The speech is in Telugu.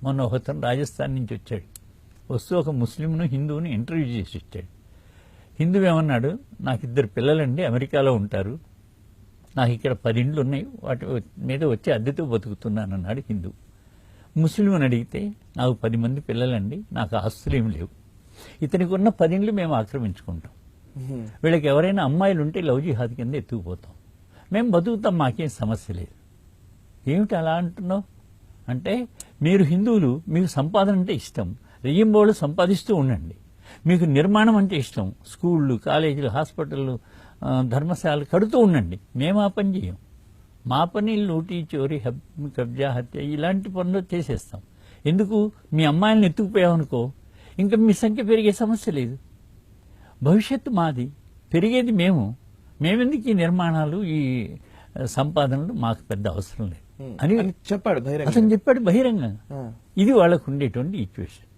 మొన్న ఒకతను రాజస్థాన్ నుంచి వచ్చాడు. వస్తూ ఒక ముస్లింను హిందువుని ఇంటర్వ్యూ చేసి వచ్చాడు. హిందువు ఏమన్నాడు, నాకు 2 పిల్లలండి, అమెరికాలో ఉంటారు, నాకు ఇక్కడ 10 ఇండ్లు ఉన్నాయి, వాటి మీద వచ్చి అద్దెతో బతుకుతున్నానన్నాడు హిందువు. ముస్లింని అడిగితే నాకు 10 మంది పిల్లలండి, నాకు ఆస్తులు ఏమి లేవు, ఇతనికి ఉన్న 10 ఇండ్లు మేము ఆక్రమించుకుంటాం, వీళ్ళకి ఎవరైనా అమ్మాయిలు ఉంటే లవ్ జిహాద్ కింద ఎత్తుకుపోతాం, మేము బతుకుతాం, మాకేం సమస్య లేదు. ఏమిటి అలా అంటున్నావు అంటే, మీరు హిందువులు, మీకు సంపాదన అంటే ఇష్టం, రెయ్యంబోళ్ళు సంపాదిస్తూ ఉండండి, మీకు నిర్మాణం అంటే ఇష్టం, స్కూళ్ళు, కాలేజీలు, హాస్పిటళ్ళు, ధర్మశాలలు కడుతూ ఉండండి, మేము ఆ పని చేయం. మా పని లూటీ, చోరీ, కబ్జా, హత్య ఇలాంటి పనులు చేసేస్తాం. ఎందుకు, మీ అమ్మాయిలను ఎత్తుకుపోయామనుకో ఇంకా మీ సంఖ్య పెరిగే సమస్య లేదు, భవిష్యత్తు మాది, పెరిగేది మేమెందుకు ఈ నిర్మాణాలు, ఈ సంపాదనలు మాకు పెద్ద అవసరం లేదు అని చెప్పాడు బహిరంగ. అతను చెప్పాడు బహిరంగంగా. ఇది వాళ్ళకు ఉండేటువంటి ఈక్వేషన్.